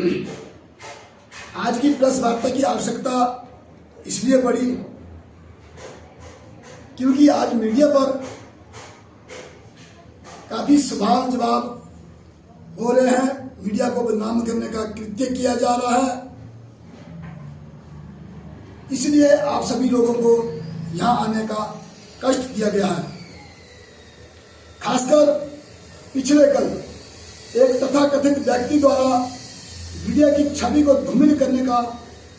आज की प्रेस वार्ता की आवश्यकता इसलिए पड़ी क्योंकि आज मीडिया पर काफी सवाल जवाब हो रहे हैं। मीडिया को बदनाम करने का कृत्य किया जा रहा है। इसलिए आप सभी लोगों को यहां आने का कष्ट दिया गया है। खासकर पिछले कल एक तथाकथित व्यक्ति द्वारा मीडिया की छवि को धूमिल करने का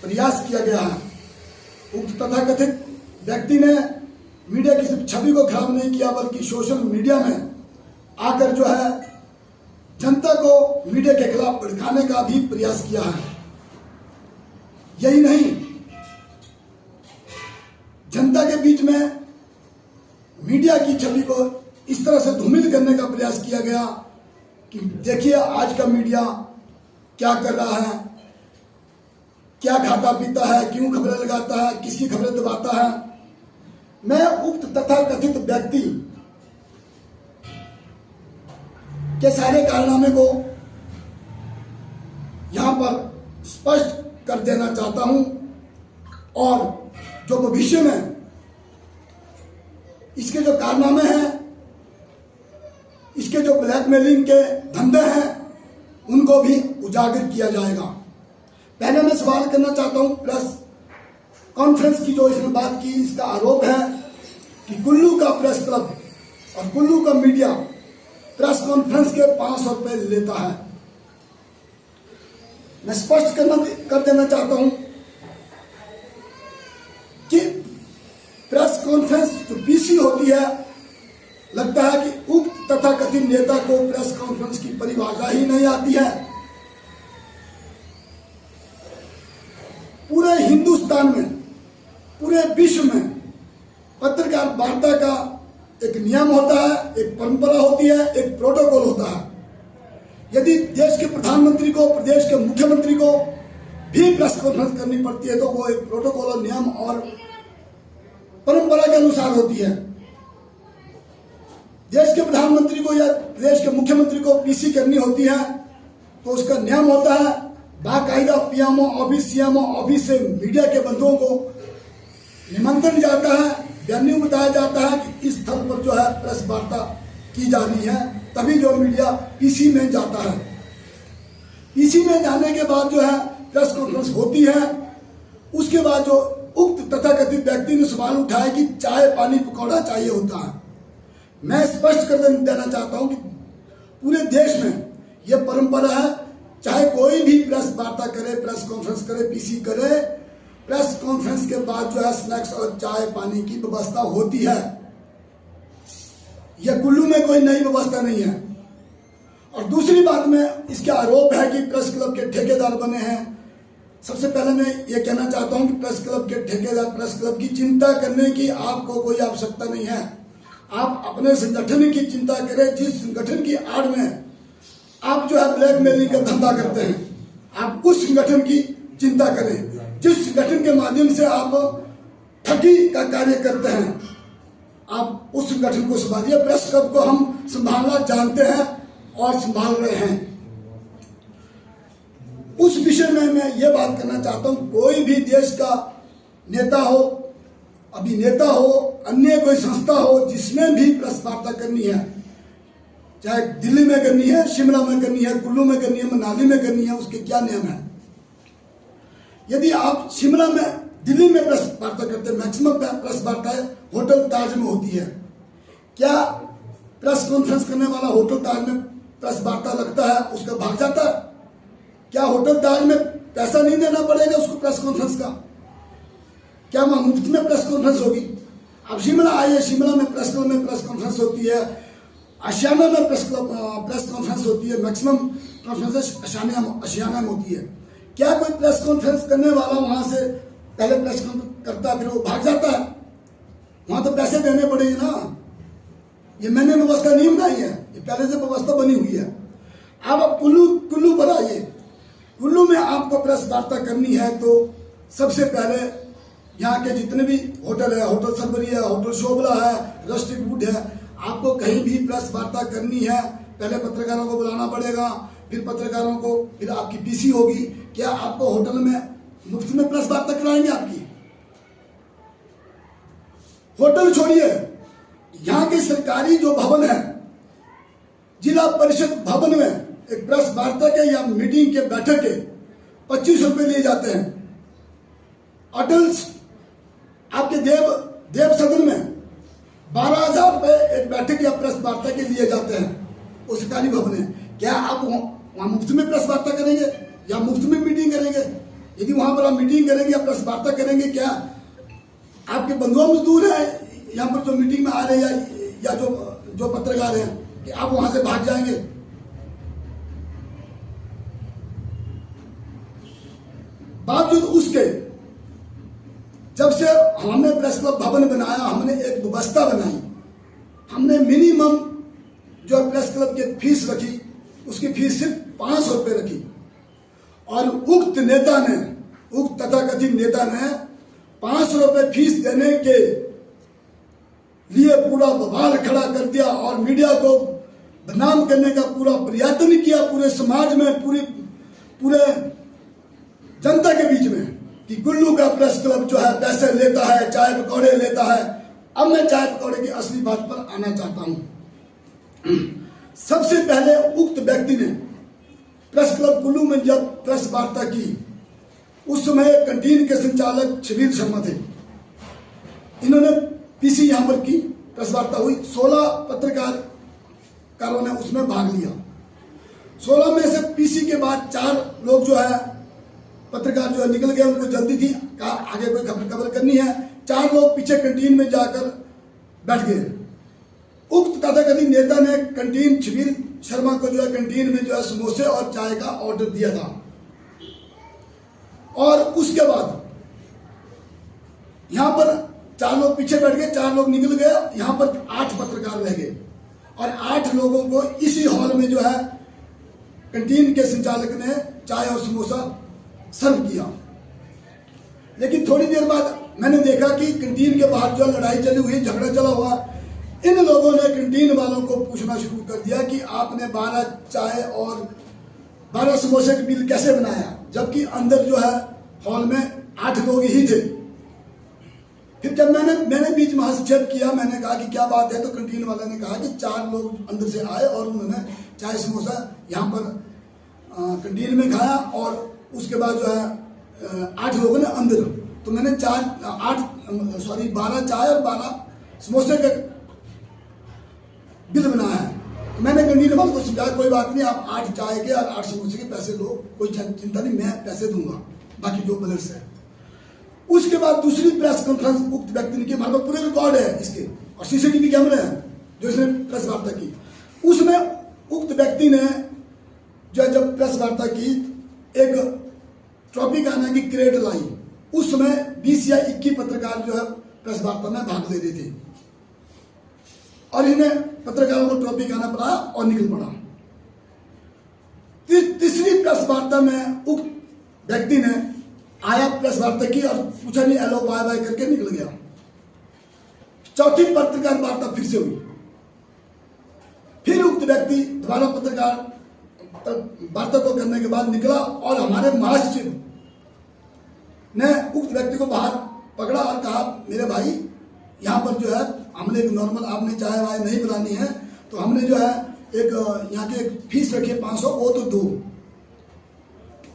प्रयास किया गया है। उक्त तथाकथित व्यक्ति ने मीडिया की सिर्फ छवि को खराब नहीं किया बल्कि सोशल मीडिया में आकर जो है जनता को मीडिया के खिलाफ भड़काने का भी प्रयास किया है। यही नहीं, जनता के बीच में मीडिया की छवि को इस तरह से धूमिल करने का प्रयास किया गया कि देखिए आज का मीडिया क्या कर रहा है, क्या खाता पीता है, क्यों खबरें लगाता है, किसकी खबरें दबाता है। मैं उक्त तथाकथित व्यक्ति के सारे कारनामे को यहां पर स्पष्ट कर देना चाहता हूं और जो भविष्य में इसके जो कारनामे हैं, इसके जो ब्लैकमेलिंग के धंधे हैं, उनको भी उजागर किया जाएगा। पहले मैं सवाल करना चाहता हूं, प्रेस कॉन्फ्रेंस की जो इसने बात की, इसका आरोप है कि कुल्लू का प्रेस क्लब और कुल्लू का मीडिया प्रेस कॉन्फ्रेंस के 500 रुपए लेता है। मैं स्पष्ट कर देना चाहता हूं कि प्रेस कॉन्फ्रेंस जो पीसी होती है, लगता है कि उक्त तथाकथित नेता को प्रेस कॉन्फ्रेंस की परिभाषा ही नहीं आती है। पूरे हिंदुस्तान में, पूरे विश्व में पत्रकार वार्ता का एक नियम होता है, एक परंपरा होती है, एक प्रोटोकॉल होता है। यदि देश के प्रधानमंत्री को, प्रदेश के मुख्यमंत्री को भी प्रेस कॉन्फ्रेंस करनी पड़ती है तो वो एक प्रोटोकॉल और नियम और परंपरा के अनुसार होती है। देश के प्रधानमंत्री को या प्रदेश के मुख्यमंत्री को पीसी करनी होती है तो उसका नियम होता है, बाकायदा पीएमओ ऑफिस, सीएमओ ऑफिस से मीडिया के बंधुओं को निमंत्रण जाता है, वेन्यू बताया जाता है कि इस स्थल पर जो है प्रेस वार्ता की जा रही है, तभी जो मीडिया पीसी में जाता है। पीसी में जाने के बाद जो है प्रेस कॉन्फ्रेंस होती है। उसके बाद जो उक्त तथाकथित व्यक्ति ने सवाल उठाया कि चाय पानी पकौड़ा चाहिए होता है। मैं स्पष्ट कर देना चाहता हूं कि पूरे देश में यह परंपरा है, चाहे कोई भी प्रेस वार्ता करे, प्रेस कॉन्फ्रेंस करे, पीसी करे, प्रेस कॉन्फ्रेंस के बाद जो है स्नैक्स और चाय पानी की व्यवस्था होती है। यह कुल्लू में कोई नई व्यवस्था नहीं है। और दूसरी बात में इसका आरोप है कि प्रेस क्लब के ठेकेदार बने हैं। सबसे पहले मैं ये कहना चाहता हूं कि प्रेस क्लब के ठेकेदार, प्रेस क्लब की चिंता करने की आपको कोई आवश्यकता नहीं है। आप अपने संगठन की चिंता करें, जिस संगठन की आड़ में आप जो है ब्लैकमेलिंग का धंधा करते हैं, आप उस संगठन की चिंता करें। जिस संगठन के माध्यम से आप ठगी का कार्य करते हैं, आप उस संगठन को संभालिए। प्रेस क्लब को हम संभालना जानते हैं और संभाल रहे हैं। उस विषय में मैं ये बात करना चाहता हूं, कोई भी देश का नेता हो, अभिनेता हो, अन्य कोई संस्था हो, जिसमें भी प्रेस वार्ता करनी है, चाहे दिल्ली में करनी है, शिमला में करनी है, कुल्लू में करनी है, मनाली में करनी है, उसके क्या नियम है। यदि आप शिमला में, दिल्ली में प्रेस वार्ता करते हैं, मैक्सिमम प्रेस वार्ता होटल ताज में होती है। क्या प्रेस कॉन्फ्रेंस करने वाला होटल ताज में प्रेस वार्ता लगता है, उसका भाग जाता है? क्या होटल ताज में पैसा नहीं देना पड़ेगा उसको प्रेस कॉन्फ्रेंस का? क्या वहां मुफ्त में प्रेस कॉन्फ्रेंस होगी? आप शिमला आइए, शिमला में प्रेस क्लब में प्रेस कॉन्फ्रेंस होती है, आशियाना में प्रेस कॉन्फ्रेंस होती है, मैक्सिमम कॉन्फ्रेंस आशियाना में होती है। क्या कोई प्रेस कॉन्फ्रेंस करने वाला वहां से पहले प्रेस कॉन्फ्रेंस करता फिर वो भाग जाता है? वहां तो पैसे देने पड़ेंगे ना। ये मैंने व्यवस्था नहीं बनाई है, ये पहले से व्यवस्था बनी हुई है। अब आप कुल्लू पर आइए। कुल्लू में आपको प्रेस वार्ता करनी है तो सबसे पहले यहाँ के जितने भी होटल है, होटल सरवरी है, होटल शोभला है, रस्टिक वुड है, आपको कहीं भी प्रेस वार्ता करनी है पहले पत्रकारों को बुलाना पड़ेगा, फिर पत्रकारों को, फिर आपकी पीसी होगी। क्या आपको होटल में मुफ्त में प्रेस वार्ता कराएंगे? आपकी होटल छोड़िए, यहाँ के सरकारी जो भवन है, जिला परिषद भवन में एक प्रेस वार्ता के या मीटिंग के बैठक के 25 रुपए लिए जाते हैं। अटल आपके देव सदन में 12,000 रुपए एक बैठक या प्रेस वार्ता के लिए जाते हैं, वो सरकारी भवन है। क्या आप वहां मुफ्त में प्रेस वार्ता करेंगे या मुफ्त में मीटिंग करेंगे? यदि वहां पर आप मीटिंग करेंगे या प्रेस वार्ता करेंगे, क्या आपके बंधुआ मजदूर हैं यहाँ पर जो मीटिंग में आ रहे हैं या जो पत्रकार हैं, कि आप वहां से भाग जाएंगे? बावजूद उसके, जब से हमने प्रेस क्लब भवन बनाया, हमने एक व्यवस्था बनाई। हमने मिनिमम जो प्रेस क्लब की फीस रखी, उसकी फीस सिर्फ 500 रुपए रखी, और उक्त तथाकथित नेता ने 500 रुपए फीस देने के लिए पूरा बवाल खड़ा कर दिया और मीडिया को बदनाम करने का पूरा प्रयत्न किया पूरे समाज में, पूरे जनता के बीच में, कि कुल्लू का प्रेस क्लब जो है पैसे लेता है, चाय पकौड़े लेता है। अब मैं चाय पकौड़े की असली बात पर आना चाहता हूं। सबसे पहले उक्त व्यक्ति ने प्रेस क्लब कुल्लू में जब प्रेस वार्ता की, उस समय कैंटीन के संचालक छबीर शर्मा थे। इन्होंने पीसी यहां पर की, प्रेस वार्ता हुई, 16 पत्रकारों ने उसमें भाग लिया। 16 में से पीसी के बाद 4 लोग जो है पत्रकार जो है निकल गए, उनको जल्दी थी, कहा आगे कोई खबर करनी है। 4 लोग पीछे कैंटीन में जाकर बैठ गए। उक्त तथाकथित नेता ने कैंटीन छबीर शर्मा को जो है कैंटीन में जो है समोसे और चाय का ऑर्डर दिया था, और उसके बाद यहां पर 4 लोग पीछे बैठ गए, 4 लोग निकल गए, यहां पर 8 पत्रकार रह गए, और 8 लोगों को इसी हॉल में जो है कैंटीन के संचालक ने चाय और समोसा सर्व किया। लेकिन थोड़ी देर बाद मैंने देखा कि कैंटीन के बाहर जो लड़ाई चली हुई, झगड़ा चला हुआ। इन लोगों ने कैंटीन वालों को पूछना शुरू कर दिया कि आपने 12 चाय और 12 समोसे का बिल कैसे बनाया, जबकि अंदर जो है हॉल में 8 लोग ही थे। फिर जब मैंने बीच में हस्तक्षेप किया, मैंने कहा कि क्या बात है, तो कैंटीन वाले ने कहा कि 4 लोग अंदर से आए और उन्होंने चाय समोसा यहाँ पर कैंटीन में खाया, और उसके बाद जो है 8 लोगों ने अंदर। तो मैंने 12 चाय और 12 समोसे का बिल बनाया है। तो मैंने कैंटीन वालों को समझाया, कोई बात नहीं, आप 8 चाय के और 8 समोसे के पैसे लो, कोई चिंता नहीं, मैं पैसे दूंगा, बाकी जो बैलेंस है। उसके बाद दूसरी प्रेस कॉन्फ्रेंस उक्त व्यक्ति ने की, हमारे पास पूरे रिकॉर्ड है इसके, और सीसीटीवी कैमरे हैं जो इसने प्रेस वार्ता की। उसमें उक्त व्यक्ति ने जो जब प्रेस वार्ता की, एक ट्रॉपिकाना की क्रेट लाई। उस समय 20 या 21 पत्रकार जो है प्रेस वार्ता में भाग ले रहे थे, और इन्हें पत्रकारों को ट्रॉपिकाना पड़ा और निकल पड़ा। तीसरी प्रेस वार्ता में उक्त व्यक्ति ने आया, प्रेस वार्ता की और पूछा नहीं, हेलो बाय बाय करके निकल गया। चौथी पत्रकार वार्ता फिर से हुई, फिर उक्त व्यक्ति दोबारा पत्रकार वार्ता को करने के बाद निकला, और हमारे महासचिव ने उक्त व्यक्ति को बाहर पकड़ा और कहा, मेरे भाई यहाँ पर जो है हमने एक नॉर्मल, आपने चाय वाय नहीं बनानी है, तो हमने जो है एक यहाँ की एक फीस रखी है 500, वो तो दो।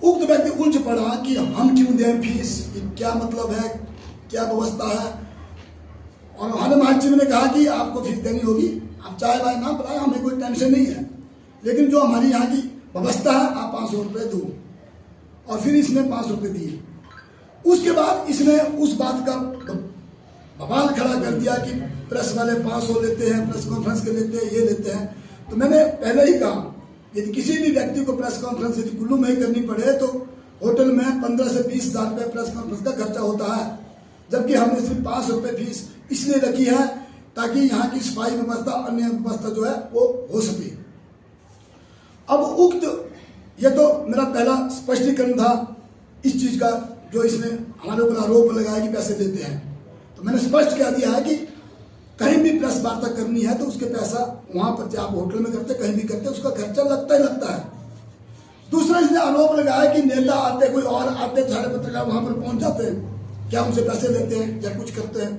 उक्त व्यक्ति उलझ पड़ा कि हम क्यों दें फीस, क्या मतलब है, क्या व्यवस्था है। और हमारे महासचिव ने कहा कि आपको फीस देनी होगी, आप चाय वाय ना बनाए, हमें कोई टेंशन नहीं है, लेकिन जो हमारी यहाँ की व्यवस्था है आप 500 रुपये दो। और फिर इसने 500 रुपये दिए। उसके बाद इसने उस बात का बवाल खड़ा कर दिया कि प्रेस वाले 500 लेते हैं, प्रेस कॉन्फ्रेंस के लेते हैं, ये लेते हैं। तो मैंने पहले ही कहा, यदि किसी भी व्यक्ति को प्रेस कॉन्फ्रेंस यदि कुल्लू में ही करनी पड़े तो होटल में 15 से 20 हजार रुपये प्रेस कॉन्फ्रेंस का खर्चा होता है, जबकि हमने सिर्फ 500 रुपये फीस इसलिए रखी है ताकि यहाँ की सफाई व्यवस्था, अन्य व्यवस्था जो है वो हो सके। अब उक्त, ये तो मेरा पहला स्पष्टीकरण था इस चीज का, जो इसने हमारे ऊपर आरोप लगाया कि पैसे देते हैं। तो मैंने स्पष्ट कह दिया है कि कहीं भी प्रेस वार्ता करनी है तो उसके पैसा वहां पर, चाहे आप होटल में करते कहीं भी करते, उसका खर्चा लगता ही लगता है। दूसरा इसने आरोप लगाया कि नेता आते कोई और आते, सारे पत्रकार वहां पर पहुंच जाते हैं, क्या उनसे पैसे लेते हैं या कुछ करते हैं।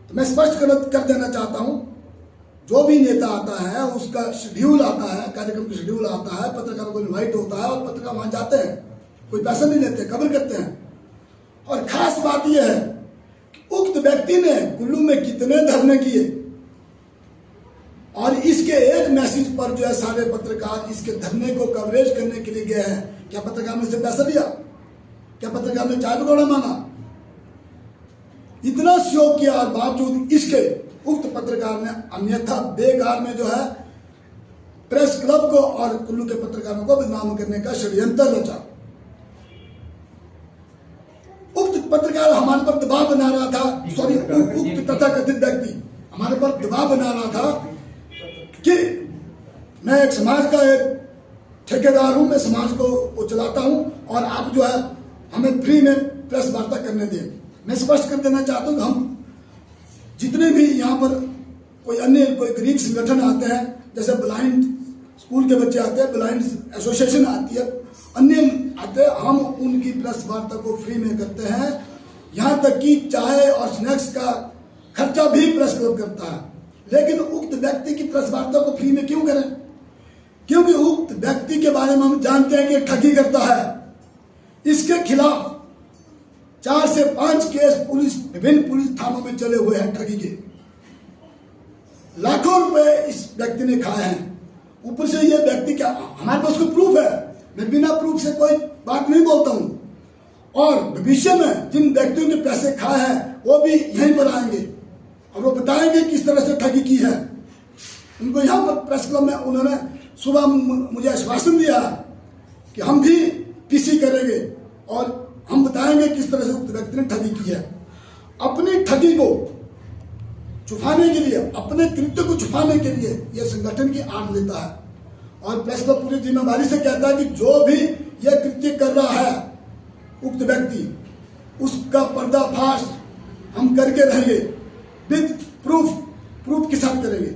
तो मैं स्पष्ट कर देना चाहता हूं, जो भी नेता आता है उसका शेड्यूल आता है, कार्यक्रम का शेड्यूल आता है, पत्रकारों को इनवाइट होता है और पत्रकार वहां जाते हैं, कोई पैसा नहीं लेते, कवर करते हैं। और खास बात यह है कि उक्त व्यक्ति ने कुल्लू में कितने धरने किए और इसके एक मैसेज पर जो है सारे पत्रकार इसके धरने को कवरेज करने के लिए गए हैं। क्या पत्रकार ने से पैसा दिया? क्या पत्रकार ने चाय पकौड़ा मांगा? इतना सहयोग किया और बावजूद इसके उक्त पत्रकार ने अन्यथा बेकार में जो है प्रेस क्लब को और कुल्लू के पत्रकारों को बदनाम करने का षड्यंत्र रचा। उक्त पत्रकार हमारे पर दबाव बना रहा था, सॉरी उक्त तथाकथित व्यक्ति हमारे पर दबाव बना रहा था कि मैं एक समाज का एक ठेकेदार हूं, मैं समाज को चलाता हूं और आप जो है हमें फ्री में प्रेस वार्ता करने दें। मैं स्पष्ट कर देना चाहता हूं कि हम जितने भी यहाँ पर कोई अन्य कोई गरीब संगठन आते हैं, जैसे ब्लाइंड स्कूल के बच्चे आते हैं, ब्लाइंड एसोसिएशन आती है, अन्य आते हैं, हम उनकी प्रेस वार्ता को फ्री में करते हैं। यहाँ तक कि चाय और स्नैक्स का खर्चा भी प्रेस क्लब करता है। लेकिन उक्त व्यक्ति की प्रेस वार्ता को फ्री में क्यों करें? क्योंकि उक्त व्यक्ति के बारे में हम जानते हैं कि ठगी करता है। इसके खिलाफ 4 से 5 केस विभिन्न पुलिस थानों में चले हुए हैं ठगी के। लाखों रुपए इस व्यक्ति ने खाए हैं। ऊपर से ये व्यक्ति क्या, हमारे पास कोई प्रूफ है, मैं बिना प्रूफ से कोई बात नहीं बोलता हूं। और भविष्य में जिन व्यक्तियों के पैसे खाए हैं वो भी यहीं पर आएंगे और वो बताएंगे किस तरह से ठगी की है। उनको यहाँ पर प्रेस क्लब में उन्होंने सुबह मुझे आश्वासन दिया कि हम भी पीसी करेंगे और हम बताएंगे किस तरह से उक्त व्यक्ति ने ठगी की है। अपनी ठगी को छुपाने के लिए, अपने कृत्य को छुपाने के लिए यह संगठन की आड़ लेता है और प्रेस क्लब पूरी जिम्मेदारी से कहता है कि जो भी यह कृत्य कर रहा है उक्त व्यक्ति, उसका पर्दाफाश हम करके रहेंगे विद प्रूफ के साथ करेंगे।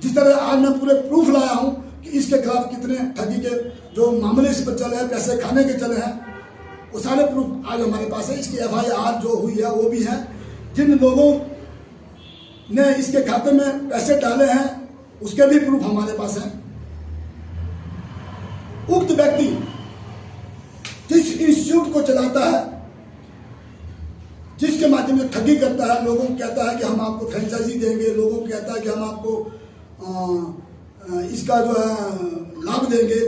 जिस तरह आज मैं पूरे प्रूफ लाया हूं कि इसके खिलाफ कितने ठगी के जो मामले इस पर चले हैं, पैसे खाने के चले हैं, वो सारे प्रूफ आज हमारे पास है। इसकी FIR जो हुई है वो भी है। जिन लोगों ने इसके खाते में पैसे डाले हैं उसके भी प्रूफ हमारे पास है। उक्त व्यक्ति जिस इंस्टीट्यूट को चलाता है, जिसके माध्यम से ठगी करता है, लोगों को कहता है कि हम आपको फ्रेंचाइजी देंगे, लोगों को कहता है कि हम आपको इसका जो है लाभ देंगे,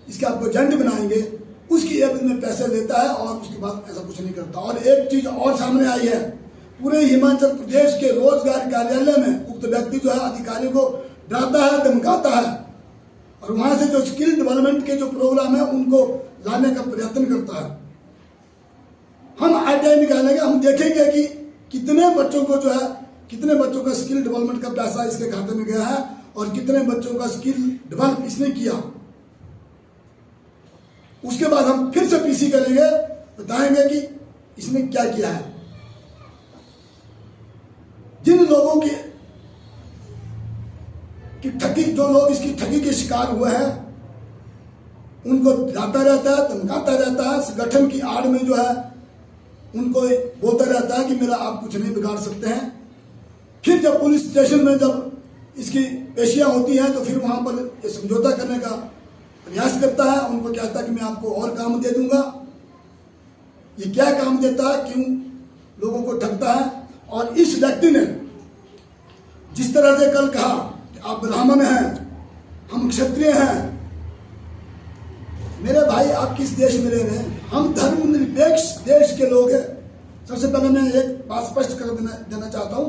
इसके आपको एजेंट बनाएंगे, उसकी एवज में पैसे लेता है और उसके बाद ऐसा कुछ नहीं करता। और एक चीज और सामने आई है, पूरे हिमाचल प्रदेश के रोजगार कार्यालय में उक्त व्यक्ति जो है अधिकारियों को डराता है, धमकाता है और वहां से जो स्किल डेवलपमेंट के जो प्रोग्राम है उनको लाने का प्रयत्न करता है। हम ITI निकालेंगे, हम देखेंगे कि कितने बच्चों को जो है, कितने बच्चों का स्किल डेवलपमेंट का पैसा इसके खाते में गया है और कितने बच्चों का स्किल डेवलप इसने किया। उसके बाद हम फिर से पीसी करेंगे, बताएंगे कि इसने क्या किया है। जिन लोगों की ठगी, जो लोग इसकी ठगी के शिकार हुए हैं, उनको डराता रहता है, धमकाता रहता है, संगठन की आड़ में जो है उनको बोलता रहता है कि मेरा आप कुछ नहीं बिगाड़ सकते हैं। फिर जब पुलिस स्टेशन में जब इसकी पेशियां होती हैं तो फिर वहां पर ये समझौता करने का प्रयास करता है। उनको कहता है कि मैं आपको और काम दे दूंगा। ये क्या काम देता है, क्यों लोगों को ठगता है। और इस व्यक्ति ने जिस तरह से कल कहा कि आप ब्राह्मण हैं, हम क्षत्रिय हैं, मेरे भाई आप किस देश में रह रहे हैं? हम धर्मनिरपेक्ष देश के लोग हैं। सबसे पहले मैं एक बात स्पष्ट कर देना चाहता हूं,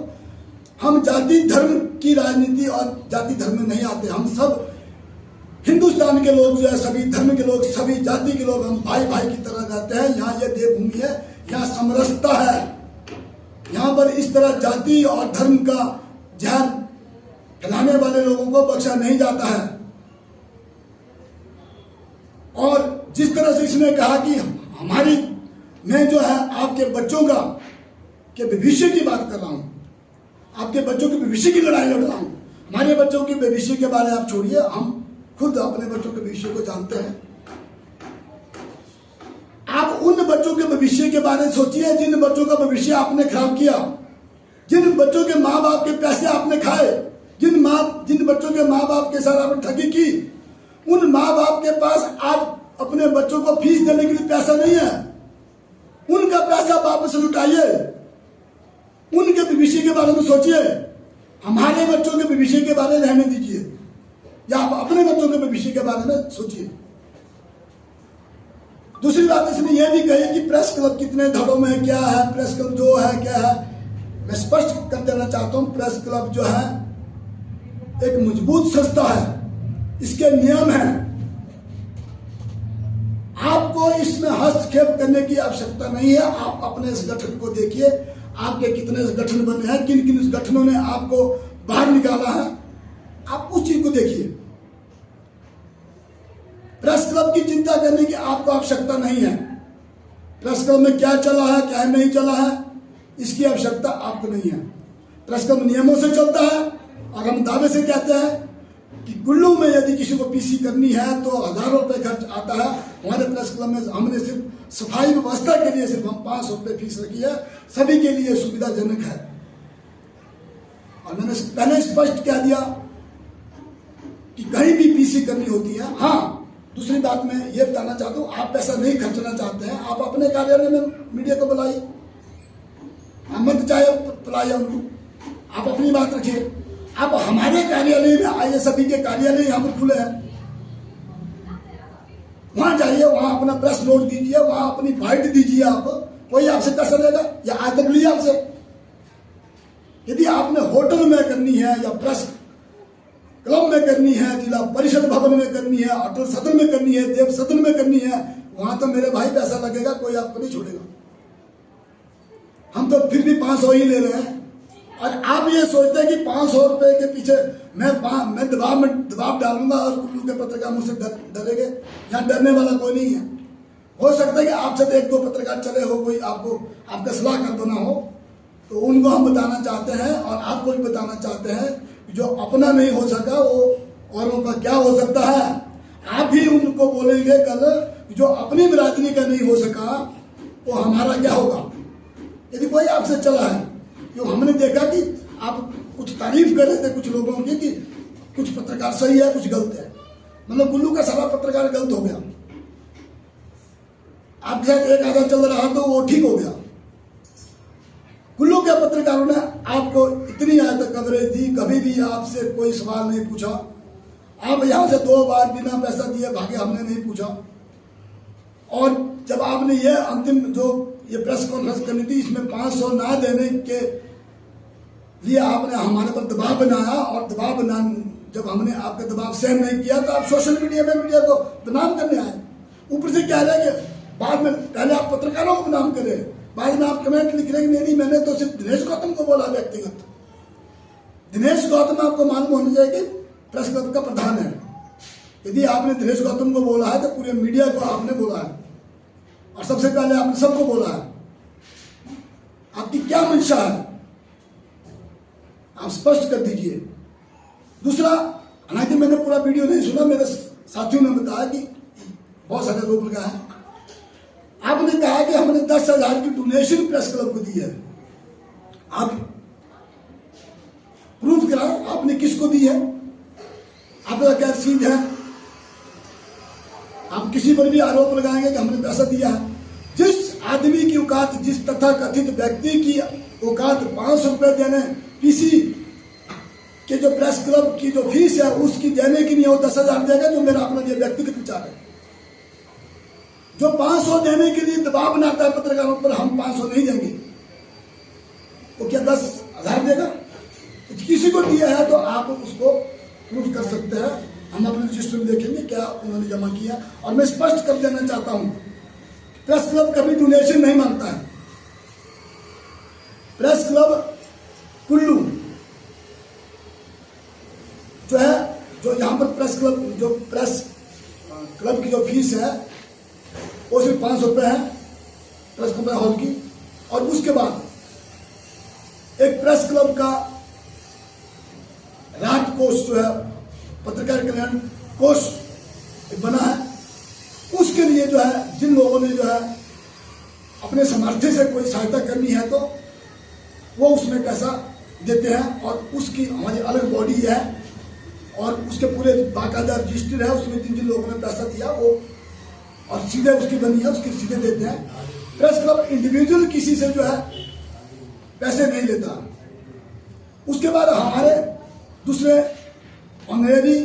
हम जाति धर्म की राजनीति और जाति धर्म में नहीं आते। हम सब हिंदुस्तान के लोग जो है, सभी धर्म के लोग, सभी जाति के लोग, हम भाई भाई की तरह रहते हैं। यहाँ ये देवभूमि है, यहाँ समरसता है। यहाँ पर इस तरह जाति और धर्म का जहर फैलाने वाले लोगों को बख्शा नहीं जाता है। और जिस तरह से इसने कहा कि हमारी, मैं जो है आपके बच्चों का के भविष्य की बात कर रहा हूं, आपके बच्चों के भविष्य की लड़ाई लड़ रहा हूं। हमारे बच्चों के भविष्य के बारे में आप छोड़िए, हम खुद अपने बच्चों के भविष्य को जानते हैं। आप उन बच्चों के भविष्य के बारे में सोचिए जिन बच्चों का भविष्य आपने खराब किया, जिन बच्चों के माँ बाप के पैसे आपने खाए, जिन बच्चों के माँ बाप के साथ आपने ठगी की, उन माँ बाप के पास आज अपने बच्चों को फीस देने के लिए पैसा नहीं है। उनका पैसा वापस लुटाइए, उनके भविष्य के बारे में सोचिए। हमारे बच्चों के भविष्य के बारे में रहने दीजिए, या आप अपने बच्चों के भविष्य के बारे में सोचिए। दूसरी बात इसने यह भी कही कि प्रेस क्लब कितने धड़ों में है, क्या है प्रेस क्लब जो है क्या है। मैं स्पष्ट कर देना चाहता हूं, प्रेस क्लब जो है एक मजबूत संस्था है, इसके नियम हैं। आपको इसमें हस्तक्षेप करने की आवश्यकता नहीं है। आप अपने इस गठन को देखिए, आपके कितने गठन बने हैं, किन किन गठनों ने आपको बाहर निकाला है, आप उस चीज को देखिए। प्रेस क्लब की चिंता करने की आपको आवश्यकता नहीं है। प्रेस क्लब में क्या चला है क्या नहीं चला है, इसकी आवश्यकता आपको नहीं है। प्रेस क्लब नियमों से चलता है, और हम दावे से कहते हैं कि कुल्लू में यदि किसी को पीसी करनी है तो हजारों रुपए खर्च आता है। हमारे प्रेस क्लब में हमने सिर्फ सफाई व्यवस्था के लिए सिर्फ हम 500 रुपए फीस रखी है, सभी के लिए सुविधाजनक है। और मैंने पहले स्पष्ट कह दिया कि कहीं भी पीसी करनी होती है। हाँ, दूसरी बात मैं ये बताना चाहता हूँ, आप पैसा नहीं खर्चना चाहते हैं, आप अपने कार्यालय में मीडिया को बुलाइए, मत चाहे बुलाइए उनको, आप अपनी बात रखिए। आप हमारे कार्यालय में आइए, सभी के कार्यालय यहाँ पर खुले हैं, वहां जाइए, वहां अपना प्रेस नोट दीजिए, वहां अपनी फाइट दीजिए। आप कोई आपसे पैसा लेगा या आज तक लिया आपसे? यदि आपने होटल में करनी है या प्रेस क्लब में करनी है, जिला परिषद भवन में करनी है, अटल सदन में करनी है, देव सदन में करनी है, वहां तो मेरे भाई पैसा लगेगा, कोई आपको नहीं छोड़ेगा। हम तो फिर भी 500 ही ले रहे हैं, और आप ये सोचते हैं कि 500 रुपए के पीछे मैं दबाव डालूंगा और कुल्लू के पत्रकार मुझसे डरेंगे। यहाँ डरने वाला कोई नहीं है। हो सकता है कि आपसे तो 1-2 पत्रकार चले हो, कोई आपको आपका सलाह कर देना हो, तो उनको हम बताना चाहते हैं और आपको भी बताना चाहते हैं, जो अपना नहीं हो सका वो औरों का क्या हो सकता है। आप भी उनको बोलेंगे कल, जो अपनी बिरादरी का नहीं हो सका वो हमारा क्या होगा। यदि कोई आपसे चला है, जो हमने देखा कि आप कुछ तारीफ कर रहे थे कुछ लोगों की कि कुछ पत्रकार सही है कुछ गलत है, मतलब कुल्लू का सारा पत्रकार गलत हो गया, आपके साथ एक आधा चल रहा तो वो ठीक हो गया। कुल्लू के पत्रकारों ने आपको इतनी आज तक कवरेज दी, कभी भी आपसे कोई सवाल नहीं पूछा। आप यहां से 2 बार बिना पैसा दिए भागे, हमने नहीं पूछा। और जब आपने ये अंतिम जो ये प्रेस कॉन्फ्रेंस करनी थी, इसमें 500 ना देने के लिए आपने हमारे पर दबाव बनाया, और दबाव बना जब हमने आपका दबाव सहन नहीं किया तो आप सोशल मीडिया में मीडिया को बदनाम करने आए। ऊपर से कह रहे हैं कि बाद में पहले आप पत्रकारों को बदनाम करें, बाद में आप कमेंट लिख रहे हैं नहीं मैंने तो सिर्फ दिनेश गौतम को बोला व्यक्तिगत। दिनेश गौतम आपको मालूम होना चाहिए कि प्रेस क्लब का प्रधान है। यदि आपने दिनेश गौतम को बोला है तो पूरे मीडिया को आपने बोला है, और सबसे पहले आपने सबको बोला है। आपकी क्या मंशा है, आप स्पष्ट कर दीजिए। दूसरा, हालांकि मैंने पूरा वीडियो नहीं सुना, मेरे साथियों ने बताया कि बहुत सारे आरोप लगा है। आपने कहा कि हमने 10,000 की डोनेशन प्रेस क्लब को दी है। आप प्रूफ कराओ, आपने किसको दी है, आपका क्या रसीद है। आप किसी पर भी आरोप लगाएंगे कि हमने पैसा दिया है। जिस आदमी की औकात, जिस तथाकथित व्यक्ति की औकात 500 रुपए देने पीसी के जो प्रेस क्लब की जो फीस है उसकी देने की नहीं, वो 10,000 देगा, जो मेरा अपना ये व्यक्तिगत विचार है। जो 500 देने के लिए दबाव बनाता है पत्रकारों पर, हम 500 नहीं देंगे, वो क्या 10,000 देगा। किसी को दिया है तो आप उसको प्रूफ कर सकते हैं, हम अपने रजिस्टर में देखेंगे क्या उन्होंने जमा किया। और मैं स्पष्ट कर देना चाहता हूं, प्रेस क्लब कभी डोनेशन नहीं मांगता है। प्रेस क्लब कुल्लू जो है, जो यहां पर प्रेस क्लब जो प्रेस क्लब की जो फीस है वो सिर्फ 500 रुपए है प्रेस क्लब हॉल की। और उसके बाद एक प्रेस क्लब का राहत कोष जो है, पत्रकार कल्याण कोष बना है, उसके लिए जो है जिन लोगों ने जो है अपने सामर्थ्य से कोई सहायता करनी है तो वो उसमें पैसा देते हैं, और उसकी हमारी अलग बॉडी है और उसके पूरे बाकायदा रजिस्टर है, उसमें जिन जिन लोगों ने पैसा दिया वो और सीधे उसकी बनी है उसके सीधे देते हैं। प्रेस क्लब इंडिविजुअल किसी से जो है पैसे नहीं लेता। उसके बाद हमारे दूसरे ऑनरेरी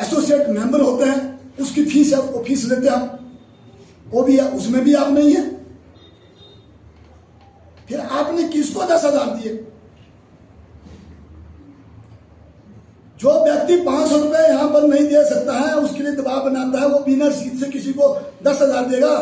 एसोसिएट मेंबर होते हैं, उसकी फीस है, वो फीस लेते हैं हम, वो भी है, उसमें भी आप नहीं है। फिर आपने किसको 10,000 दिए? जो व्यक्ति 500 रुपए यहां पर नहीं दे सकता है, उसके लिए दबाव बनाता है, वो बिना रसीद से किसी को 10,000 देगा?